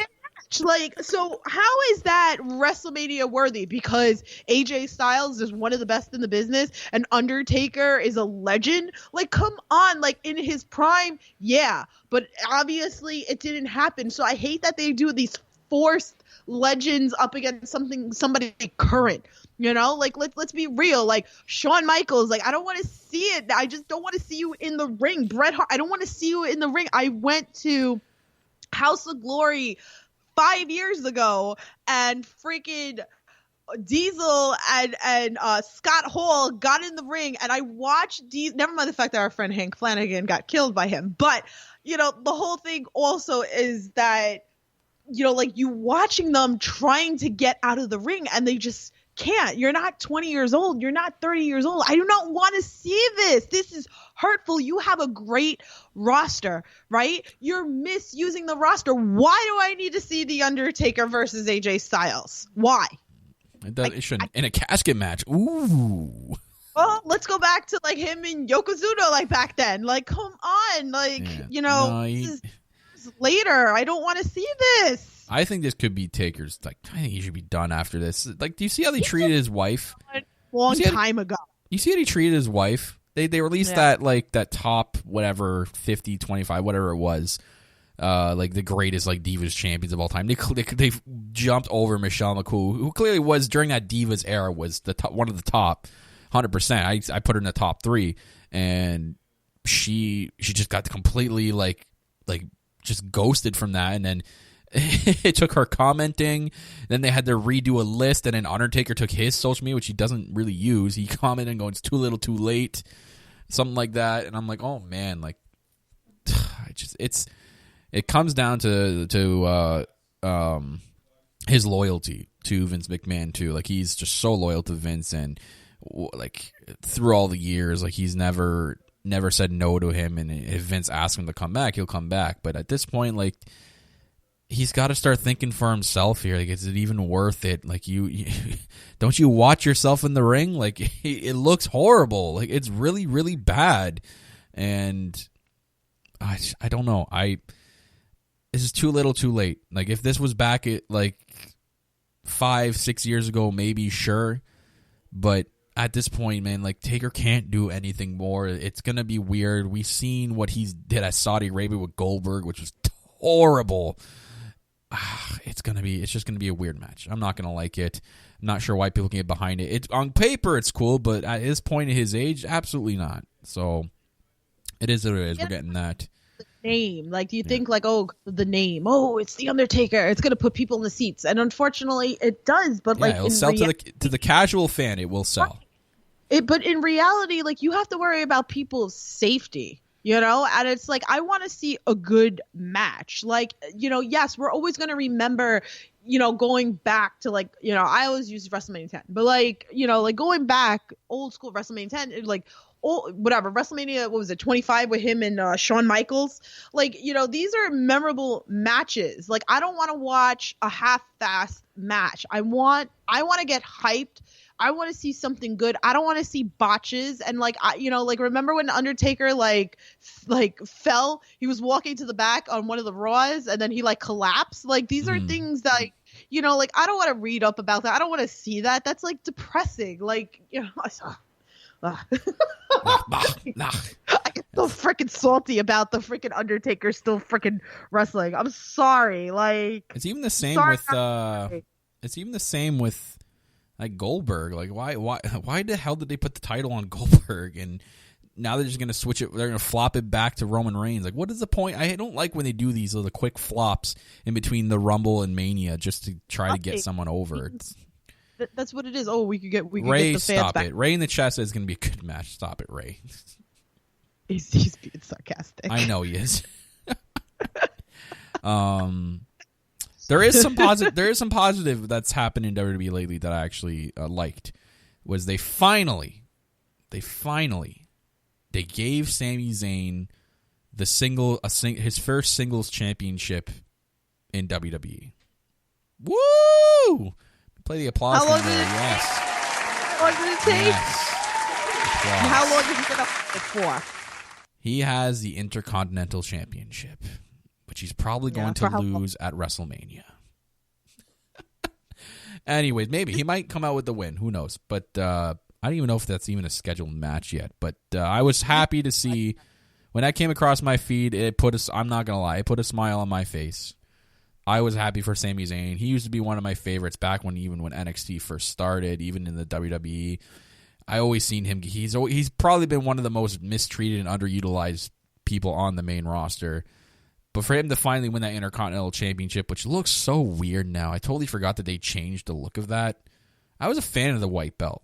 Like, so how is that WrestleMania worthy? Because AJ Styles is one of the best in the business, and Undertaker is a legend. Like, come on, like, in his prime, yeah, but obviously it didn't happen. So I hate that they do these forced legends up against somebody current. Like, let's be real. Like, Shawn Michaels, like, I don't want to see it. I just don't want to see you in the ring. Bret Hart, I don't want to see you in the ring. I went to House of Glory 5 years ago, and freaking Diesel and Scott Hall got in the ring, and I watched never mind the fact that our friend Hank Flanagan got killed by him, but the whole thing also is that like, you watching them trying to get out of the ring, and they just can't. You're not 20 years old. You're not 30 years old. I do not want to see this. This is hurtful. You have a great roster, right? You're misusing the roster. Why do I need to see The Undertaker versus AJ Styles? Why? It shouldn't. In a casket match. Ooh. Well, let's go back to like him and Yokozuna like back then. Like, come on, like No, this is later. I don't want to see this. I think this could be Taker's. Like, I think he should be done after this. Like, do you see how they treated his wife? Long time ago. You see how he treated his wife? They released that top whatever 50, 25, whatever it was. Like the greatest like Divas champions of all time. They jumped over Michelle McCool, who clearly was during that Divas era was the top, one of the top 100%. I put her in the top 3, and she just got completely like just ghosted from that, and then it took her commenting. Then they had to redo a list, and then Undertaker took his social media, which he doesn't really use. He commented and going, "It's too little, too late," something like that, and I'm like, oh man, like it comes down to his loyalty to Vince McMahon too. Like he's just so loyal to Vince, and like through all the years, like he's never said no to him. And if Vince asks him to come back, he'll come back. But at this point, like he's got to start thinking for himself here. Like, is it even worth it? Like you don't you watch yourself in the ring? Like it looks horrible. Like it's really, really bad. And I don't know. This is too little, too late. Like if this was back at like 5-6 years ago, maybe sure, but at this point, man, like Taker can't do anything more. It's gonna be weird. We've seen what he did at Saudi Arabia with Goldberg, which was horrible. It's just gonna be a weird match. I'm not gonna like it. I'm not sure why people can get behind it. It's on paper, it's cool, but at his point in his age, absolutely not. So it is what it is. We're getting that. Name, like, do you think like, oh, the name, oh, it's the Undertaker, it's gonna put people in the seats, and unfortunately it does, but like it'll sell to the casual fan. It will sell. But in reality, like you have to worry about people's safety, and it's like I want to see a good match. Like, yes, we're always gonna remember, going back to like, I always use WrestleMania 10, but like, like going back old school WrestleMania 10, like. Oh, whatever, WrestleMania, what was it, 25 with him and Shawn Michaels? Like, these are memorable matches. Like, I don't want to watch a half-fast match. I want to get hyped. I want to see something good. I don't want to see botches. And like, like remember when Undertaker like fell? He was walking to the back on one of the Raws, and then he like collapsed. Like these are things that, like I don't want to read up about that. I don't want to see that. That's like depressing. Like, I get so freaking salty about the freaking Undertaker still freaking wrestling. I'm sorry. Like it's even the same with like Goldberg. Like why the hell did they put the title on Goldberg, and now they're just gonna switch it? They're gonna flop it back to Roman Reigns. Like what is the point? I don't like when they do these little quick flops in between the Rumble and Mania just to try to get someone over. That's what it is. Oh, we could get Ray, get the fans stop back. it. Ray in the chat says it's going to be a good match. Stop it, Ray. He's being sarcastic. I know he is. There is some positive that's happened in WWE lately that I actually liked. Was they finally gave Sami Zayn his first singles championship in WWE. Woo! Play the applause. How long did it? Yes. How long did it take? Yes. How long did he get up for? He has the Intercontinental Championship, which he's probably going to lose at WrestleMania. Anyways, maybe he might come out with the win. Who knows? But I don't even know if that's even a scheduled match yet. But I was happy to see when that came across my feed. I'm not gonna lie, it put a smile on my face. I was happy for Sami Zayn. He used to be one of my favorites back when NXT first started, even in the WWE. I always seen him. He's probably been one of the most mistreated and underutilized people on the main roster. But for him to finally win that Intercontinental Championship, which looks so weird now, I totally forgot that they changed the look of that. I was a fan of the white belt.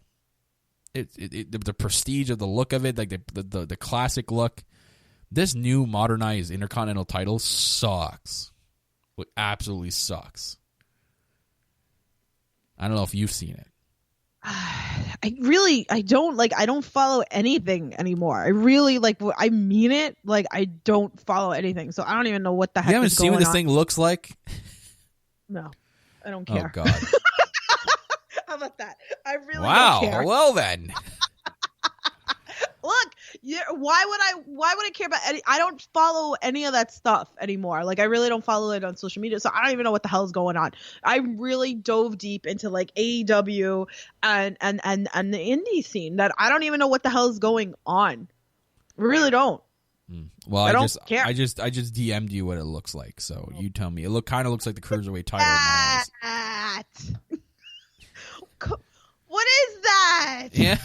The prestige of the look of it, like the classic look. This new modernized Intercontinental title sucks. It absolutely sucks. I don't know if you've seen it. I don't follow anything anymore. I really I mean it. Like I don't follow anything, so I don't even know what the heck. You haven't seen what this thing looks like? No, I don't care. Oh God. How about that? I really don't care. Well then. Look, why would I care about any? I don't follow any of that stuff anymore. Like, I really don't follow it on social media, so I don't even know what the hell's going on. I really dove deep into like AEW and the indie scene that I don't even know what the hell's going on. Really don't. Well, I don't care. I just DM'd you what it looks like, so you tell me. It kind of looks like the cruiserweight title in my eyes. What is that? Yeah.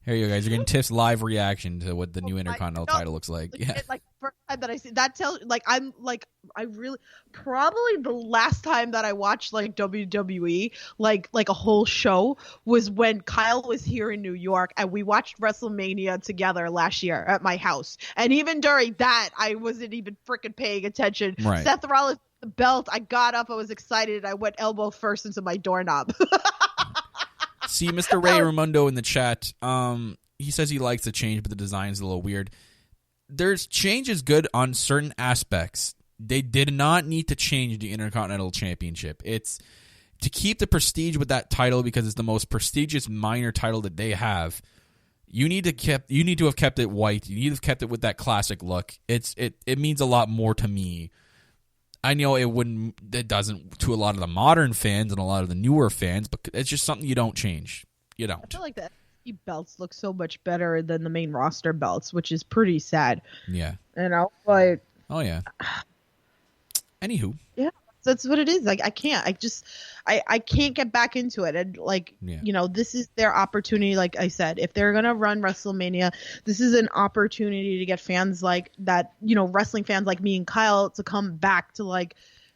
Here you guys are getting Tiff's live reaction to what the new Intercontinental title looks like. Yeah. Like, first time that I see that tells like I really probably the last time that I watched like WWE like a whole show was when Kyle was here in New York and we watched WrestleMania together last year at my house. And even during that, I wasn't even freaking paying attention. Right. Seth Rollins the belt. I got up. I was excited. I went elbow first into my doorknob. See, Mr. Ray Ramundo in the chat, he says he likes the change, but the design is a little weird. There's change is good on certain aspects. They did not need to change the Intercontinental Championship. It's to keep the prestige with that title because it's the most prestigious minor title that they have. You need to have kept it white. You need to have kept it with that classic look. It means a lot more to me. I know it doesn't to a lot of the modern fans and a lot of the newer fans, but it's just something you don't change. You don't. I feel like the NXT belts look so much better than the main roster belts, which is pretty sad. Yeah. You know, like. Oh yeah. Anywho. Yeah, that's what it is. Like, I can't get back into it. And like, you know, this is their opportunity. Like I said, if they're going to run WrestleMania, this is an opportunity to get fans like that, you know, wrestling fans like me and Kyle to come back to like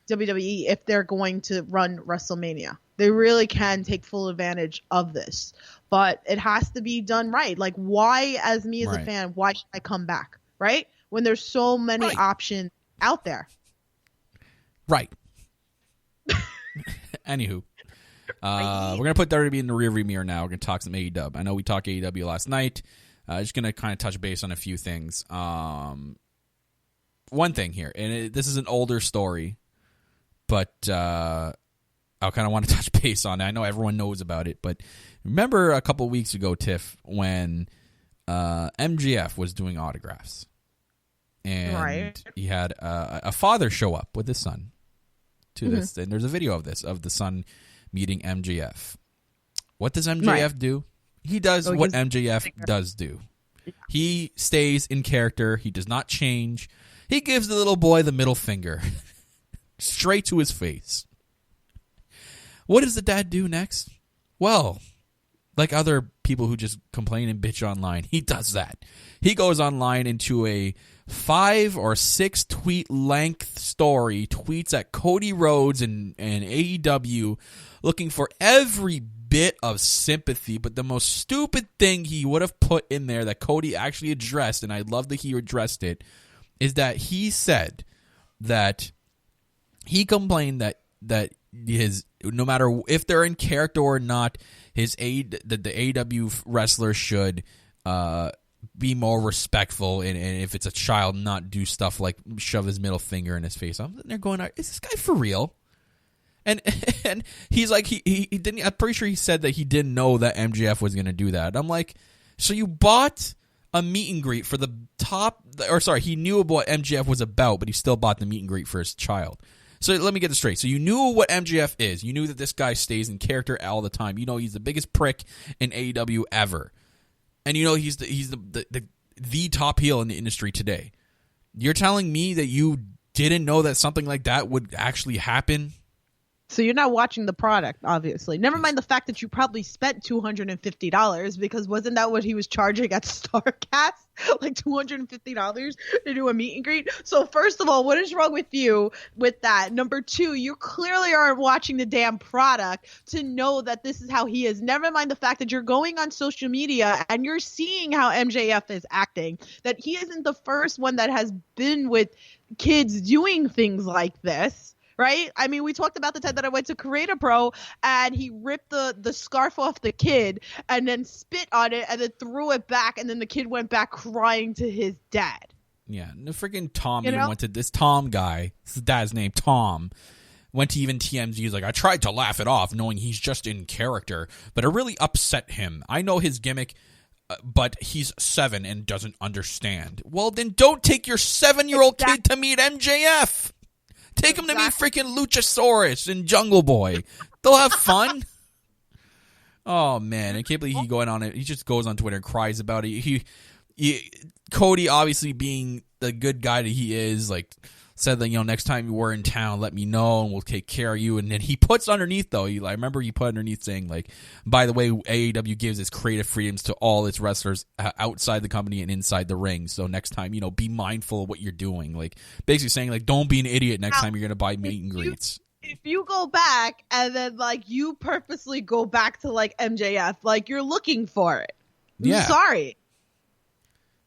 WWE if they're going to run WrestleMania. They really can take full advantage of this, but it has to be done right. Like, why, as me as a fan, why should I come back? Right? When there's so many options out there. Right. Anywho, we're going to put WWE in the rearview mirror now. We're going to talk some AEW. I know we talked AEW last night. Just going to kind of touch base on a few things. One thing here, and this is an older story, but I kind of want to touch base on it. I know everyone knows about it, but remember a couple weeks ago, Tiff, when MJF was doing autographs, and he had a father show up with his son to this, and there's a video of the son meeting MJF. What does MJF do? He does what MJF does do. He stays in character. He does not change. He gives the little boy the middle finger straight to his face. What does the dad do next? Well, like other people who just complain and bitch online, he does that. He goes online into a 5 or 6 tweet length story, tweets at Cody Rhodes and AEW, looking for every bit of sympathy. But the most stupid thing he would have put in there that Cody actually addressed, and I love that he addressed it, is that he said that he complained that his, no matter if they're in character or not, the AEW wrestler should be more respectful, and if it's a child, not do stuff like shove his middle finger in his face. I'm sitting there going, is this guy for real? And he's like, he didn't. I'm pretty sure he said that he didn't know that MJF was going to do that. I'm like, so you bought a meet and greet for the top, or sorry, he knew what MJF was about, but he still bought the meet and greet for his child. So let me get this straight. So you knew what MJF is. You knew that this guy stays in character all the time. You know he's the biggest prick in AEW ever. And you know he's the top heel in the industry today. You're telling me that you didn't know that something like that would actually happen? So you're not watching the product, obviously. Never mind the fact that you probably spent $250, because wasn't that what he was charging at StarCast? Like $250 to do a meet and greet? So first of all, what is wrong with you with that? Number two, you clearly aren't watching the damn product to know that this is how he is. Never mind the fact that you're going on social media and you're seeing how MJF is acting, that he isn't the first one that has been with kids doing things like this. Right? I mean, we talked about the time that I went to Creator Pro and he ripped the scarf off the kid and then spit on it and then threw it back, and then the kid went back crying to his dad. Yeah, the freaking Tom even went to this Tom guy. This is his dad's name, Tom. Went to even TMZ. He's like, I tried to laugh it off knowing he's just in character, but it really upset him. I know his gimmick. but he's 7 and doesn't understand. Well, then don't take your 7-year-old kid to meet MJF. Take him to meet freaking Luchasaurus and Jungle Boy. They'll have fun. Oh, man. I can't believe he going on it. He just goes on Twitter and cries about it. Cody, obviously being the good guy that he is, like, said that, next time we're in town, let me know and we'll take care of you. And then he puts underneath, though, I remember he put underneath saying, like, by the way, AEW gives its creative freedoms to all its wrestlers outside the company and inside the ring. So next time, be mindful of what you're doing. Like, basically saying, like, don't be an idiot next time you're going to buy meet and greets. If you go back and then, like, you purposely go back to, like, MJF, like, you're looking for it. I'm sorry.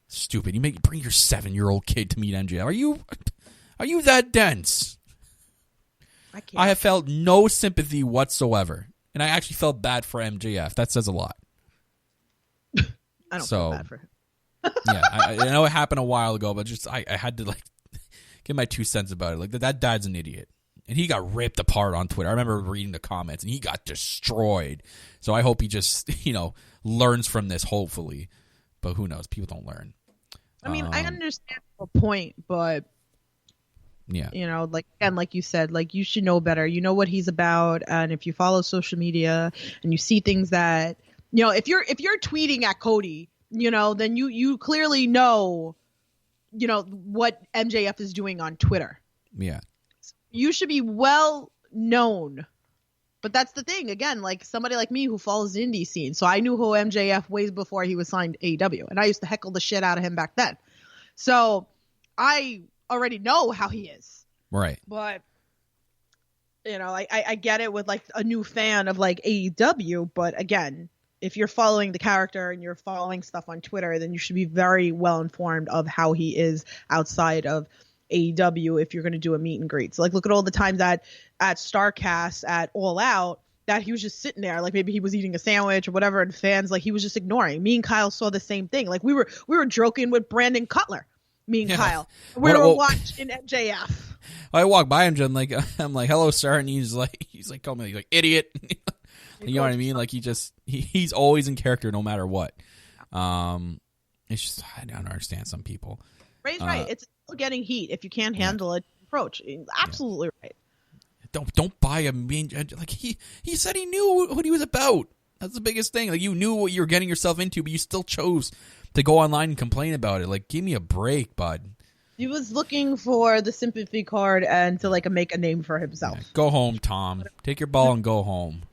Stupid. You bring your 7-year-old kid to meet MJF. Are you that dense? I have felt no sympathy whatsoever. And I actually felt bad for MJF. That says a lot. I don't feel bad for him. Yeah, I know it happened a while ago, but just I had to, like, give my 2 cents about it. Like, that dad's an idiot. And he got ripped apart on Twitter. I remember reading the comments, and he got destroyed. So I hope he just, learns from this, hopefully. But who knows? People don't learn. I mean, I understand the point, but... Yeah. Like, again, like you said, like, you should know better. You know what he's about. And if you follow social media and you see things that, if you're tweeting at Cody, then you clearly know, what MJF is doing on Twitter. Yeah. You should be well known. But that's the thing. Again, like, somebody like me who follows the indie scene. So I knew who MJF way before he was signed to AEW. And I used to heckle the shit out of him back then. So I already know how he is. Right. But, I get it with, like, a new fan of, like, AEW. But again, if you're following the character and you're following stuff on Twitter, then you should be very well informed of how he is outside of AEW if you're going to do a meet and greet. So, like, look at all the times at StarCast, at All Out, that he was just sitting there, like, maybe he was eating a sandwich or whatever, and fans, like, he was just ignoring. Me and Kyle saw the same thing. Like, we were joking with Brandon Cutler. Me and Kyle. We were watching MJF. I walk by him, I'm like, hello, sir, and he's like, calling me like idiot. You know what I mean? Like, he's always in character, no matter what. It's just, I don't understand some people. Ray's right. It's still getting heat if you can't handle it. Approach. Absolutely right. Don't buy a mean. Like, he said he knew what he was about. That's the biggest thing. Like, you knew what you were getting yourself into, but you still chose to go online and complain about it. Like, give me a break, bud. He was looking for the sympathy card and to, like, make a name for himself. Yeah, go home, Tom. Take your ball and go home.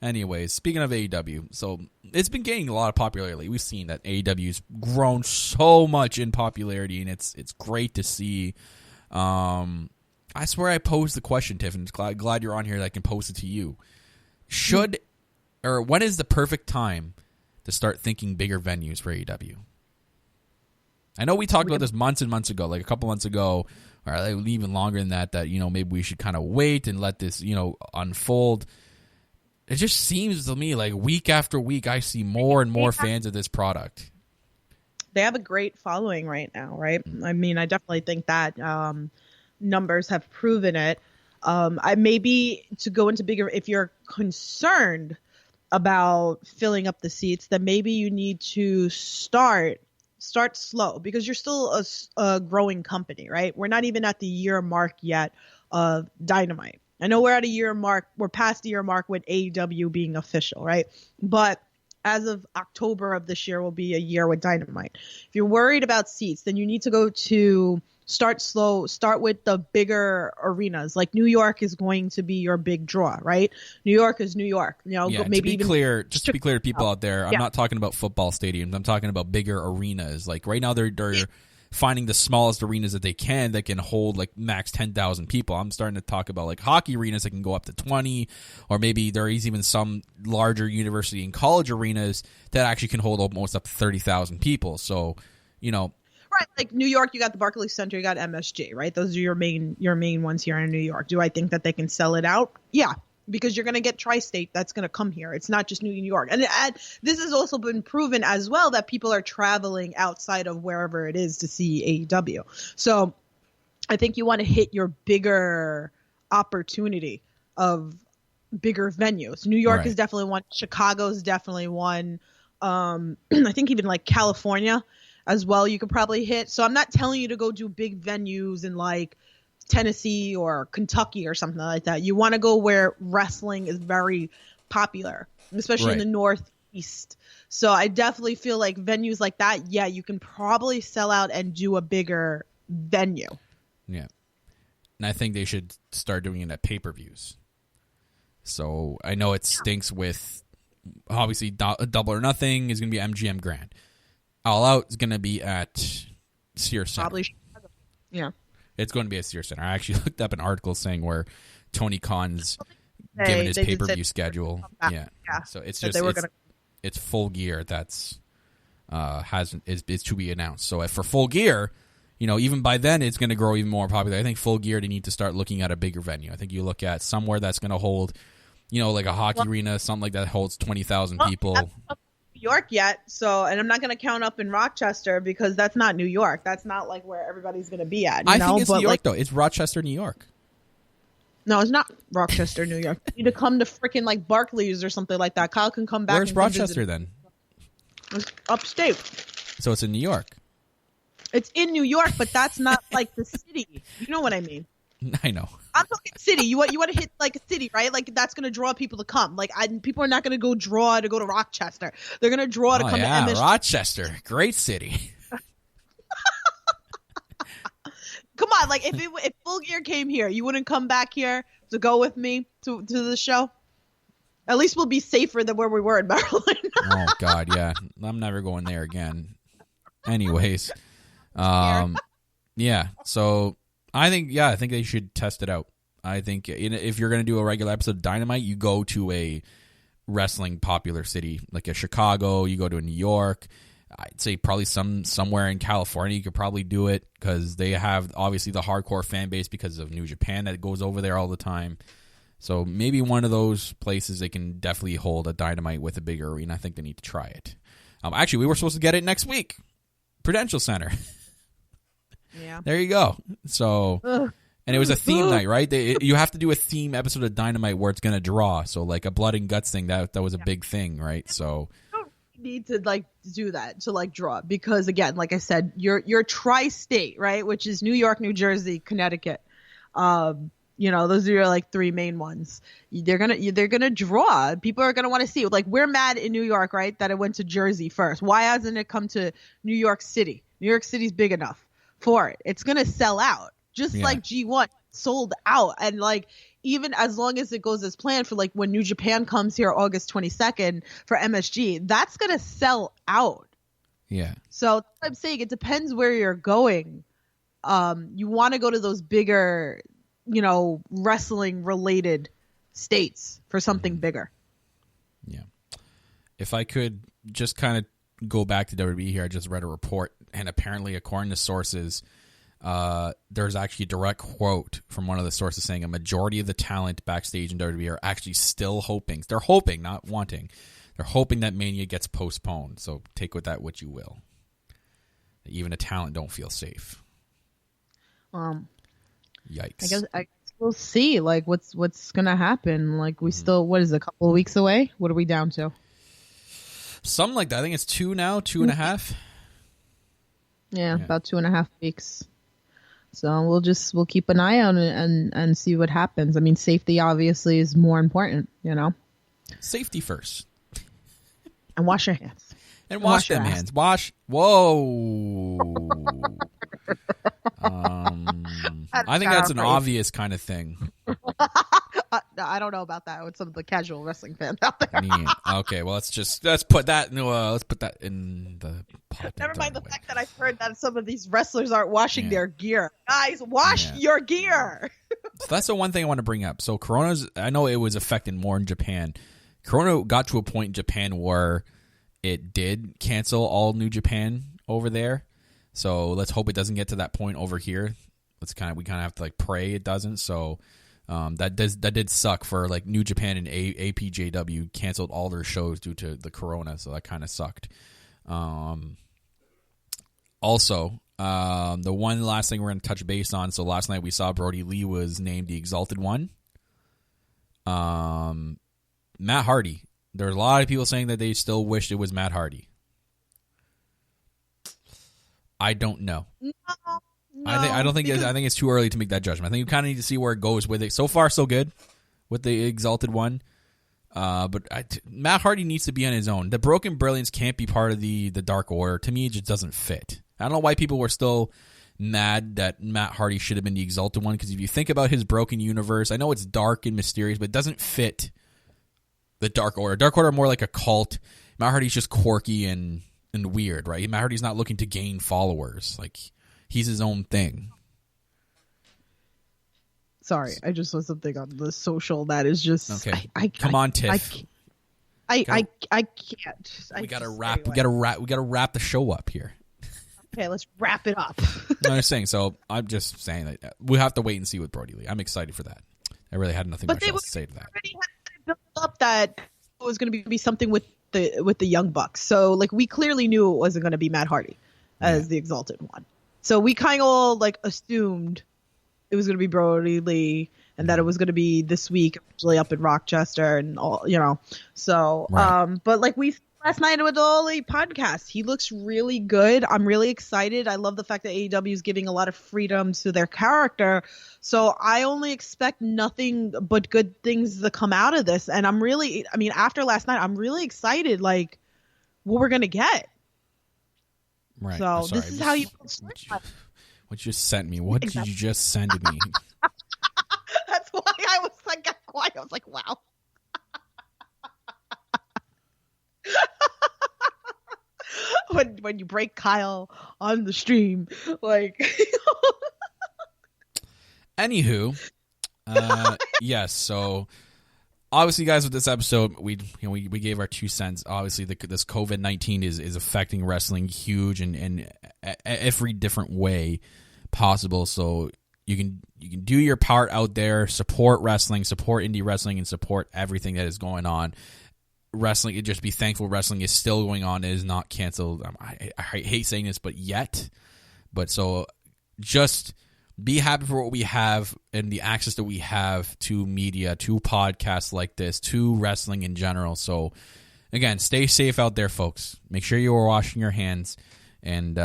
Anyways, speaking of AEW, so it's been gaining a lot of popularity. We've seen that AEW's grown so much in popularity, and it's great to see. I swear I posed the question, Tiffany. Glad you're on here that I can pose it to you. When is the perfect time to start thinking bigger venues for AEW? I know we talked about this months and months ago, like a couple months ago, or even longer than that, maybe we should kind of wait and let this, unfold. It just seems to me like week after week, I see more and more fans of this product. They have a great following right now, right? I mean, I definitely think that numbers have proven it. I maybe to go into bigger, if you're concerned about filling up the seats, then maybe you need to start slow, because you're still a growing company, right? We're not even at the year mark yet of Dynamite. I know we're at a year mark. We're past the year mark with AEW being official, right? But as of October of this year will be a year with Dynamite. If you're worried about seats, then you need to go to start slow. Start with the bigger arenas. Like New York is going to be your big draw, right? New York is New York. Yeah, maybe to be clear to people out there, I'm not talking about football stadiums. I'm talking about bigger arenas. Like right now, they're finding the smallest arenas that they can hold like max 10,000 people. I'm starting to talk about like hockey arenas that can go up to 20, or maybe there is even some larger university and college arenas that actually can hold almost up to 30,000 people. So, right, like New York, you got the Barclays Center, you got MSG, right? Those are your main ones here in New York. Do I think that they can sell it out? Yeah, because you're going to get tri-state that's going to come here. It's not just New York. And this has also been proven as well that people are traveling outside of wherever it is to see AEW. So I think you want to hit your bigger opportunity of bigger venues. New York is definitely one. Chicago is definitely one. I think even like California as well, you could probably hit. So I'm not telling you to go do big venues in like Tennessee or Kentucky or something like that. You want to go where wrestling is very popular, especially in the Northeast. So I definitely feel like venues like that, yeah, you can probably sell out and do a bigger venue. Yeah. And I think they should start doing it at pay-per-views. So I know it stinks with, obviously, Double or Nothing is going to be MGM Grand. All Out is going to be at Sears Center. Probably Chicago. Yeah. It's going to be at Sears Center. I actually looked up an article saying where Tony Khan's given his pay-per-view schedule. Yeah. So it's just it's Full Gear that's is to be announced. So for Full Gear, even by then it's going to grow even more popular. I think Full Gear, they need to start looking at a bigger venue. I think you look at somewhere that's going to hold, like a hockey arena, something like that holds 20,000 people. New York yet, and I'm not going to count up in Rochester because that's not New York. That's not like where everybody's going to be at. I think it's New York though. It's Rochester, New York. No, it's not Rochester, New York. You need to come to freaking like Barclays or something like that. Kyle can come back. Where's Rochester then? It's upstate. So it's in New York. It's in New York, but that's not like the city. You know what I mean? I know. I'm talking city. You want to hit like a city, right? Like that's going to draw people to come. Like people are not going to go to Rochester. They're going to draw to come to MSG. Rochester, great city. Come on, like if Full Gear came here, you wouldn't come back here to go with me to the show. At least we'll be safer than where we were in Maryland. Oh God, yeah. I'm never going there again. Anyways, yeah. So I think they should test it out. I think if you're going to do a regular episode of Dynamite, you go to a wrestling popular city like a Chicago. You go to a New York. I'd say probably somewhere in California you could probably do it because they have obviously the hardcore fan base because of New Japan that goes over there all the time. So maybe one of those places they can definitely hold a Dynamite with a bigger arena. I think they need to try it. Actually, we were supposed to get it next week. Prudential Center. Yeah. There you go. So, and it was a theme night, right? You have to do a theme episode of Dynamite where it's going to draw. So like a blood and guts thing, that was a big thing, right? So need to like do that to like draw because again, like I said, you're tri-state, right? Which is New York, New Jersey, Connecticut. Those are your like three main ones. They're gonna draw. People are gonna want to see it. Like we're mad in New York, right? That it went to Jersey first. Why hasn't it come to New York City? New York City's big enough for it. It's gonna sell out, just like G1 sold out, and like. Even as long as it goes as planned for like when New Japan comes here August 22nd for MSG, that's going to sell out. Yeah. So I'm saying it depends where you're going. You want to go to those bigger, wrestling related states for something bigger. Yeah. If I could just kind of go back to WWE here, I just read a report and apparently according to sources, there's actually a direct quote from one of the sources saying a majority of the talent backstage in WWE are actually still hoping. They're hoping, not wanting. They're hoping that Mania gets postponed. So take with that what you will. Even the talent don't feel safe. Yikes. I guess we'll see. Like what's gonna happen? Like we still, what is it, a couple of weeks away? What are we down to? Something like that. I think it's 2 now, 2.5. Yeah, about 2.5 weeks. So we'll keep an eye on it and see what happens. I mean, safety obviously is more important, Safety first. And wash your hands. And wash them hands. Wash. Whoa. I think that's an obvious kind of thing. I don't know about that with some of the casual wrestling fans out there. Okay, well let's put that in the pot. Never mind the fact that I've heard that some of these wrestlers aren't washing their gear. Guys, wash your gear. So that's the one thing I want to bring up. So I know it was affecting more in Japan. Corona got to a point in Japan where it did cancel all New Japan over there. So let's hope it doesn't get to that point over here. We kind of have to like pray it doesn't. So that did suck for like New Japan and APJW canceled all their shows due to the corona, so that kind of sucked. Also, the one last thing we're going to touch base on. So last night we saw Brody Lee was named the Exalted One. Matt Hardy There are a lot of people saying that they still wished it was Matt Hardy. I don't know. No, I think it's too early to make that judgment. I think you kind of need to see where it goes with it. So far, so good with the Exalted One. But Matt Hardy needs to be on his own. The Broken Brilliance can't be part of the Dark Order. To me, it just doesn't fit. I don't know why people were still mad that Matt Hardy should have been the Exalted One, because if you think about his Broken Universe, I know it's dark and mysterious, but it doesn't fit the Dark Order. Dark Order are more like a cult. Matt Hardy's just quirky and weird, right? Matt Hardy's not looking to gain followers. Like, he's his own thing. Sorry, I just saw something on the social that is just okay. Come on, Tiff. I can't. We gotta wrap. Anyway. We gotta wrap the show up here. Okay, let's wrap it up. I'm saying. So I'm just saying that we have to wait and see with Brody Lee. I'm excited for that. I really had nothing much else to say to that. Already had built up that it was going to be something with the Young Bucks. So like we clearly knew it wasn't going to be Matt Hardy as the Exalted One. So we kind of all like assumed it was going to be Brody Lee, and that it was going to be this week, actually up in Rochester and all, you know. So, right. But like we last night with the Ollie podcast, he looks really good. I'm really excited. I love the fact that AEW is giving a lot of freedom to their character. So I only expect nothing but good things to come out of this. And after last night, I'm really excited, like, what we're going to get. Right. So this is how you... What you just sent me? What did you just send me? That's why I was like, got quiet. I was like, wow. when you break Kyle on the stream, like. Anywho, yes. So obviously, guys, with this episode, we gave our 2 cents. Obviously, this COVID-19 is affecting wrestling huge and every different way possible. So you can do your part out there, support wrestling, support indie wrestling, and support everything that is going on. Wrestling, just be thankful wrestling is still going on. It is not canceled. I hate saying this, but so just be happy for what we have and the access that we have to media, to podcasts like this, to wrestling in general. So again, stay safe out there, folks. Make sure you are washing your hands and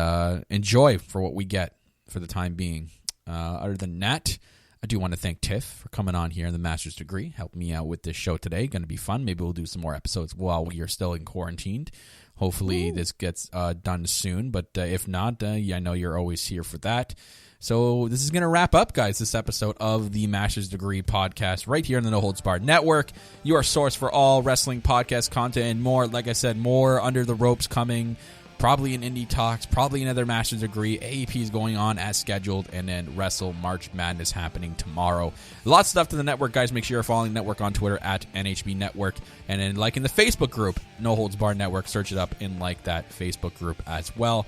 enjoy for what we get for the time being. Other than that, I do want to thank Tiff for coming on here in the Master's Degree, helping me out with this show today. Going to be fun. Maybe we'll do some more episodes while we are still in quarantined. Hopefully this gets done soon, but if not, I know you're always here for that. So this is going to wrap up, guys, this episode of the Master's Degree podcast right here on the No Holds Barred Network, your source for all wrestling podcast content and more. Like I said, more Under the Ropes coming, probably in Indie Talks, probably another Master's Degree. AEP is going on as scheduled, and then Wrestle March Madness happening tomorrow. Lots of stuff to the network, guys. Make sure you're following the network on Twitter at NHB Network, and then liking the Facebook group, No Holds Barred Network. Search it up and like that Facebook group as well.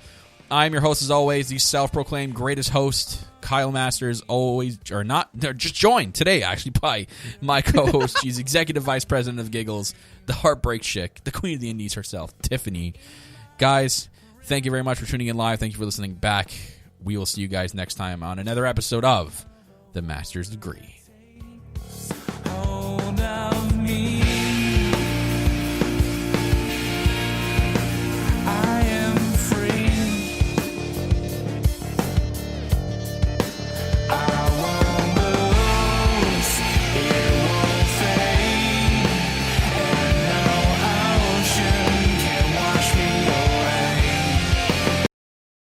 I'm your host, as always, the self-proclaimed greatest host, Kyle Masters, just joined today, actually, by my co-host. She's Executive Vice President of Giggles, the Heartbreak Chick, the Queen of the Indies herself, Tiffany. Guys, thank you very much for tuning in live. Thank you for listening back. We will see you guys next time on another episode of The Master's Degree.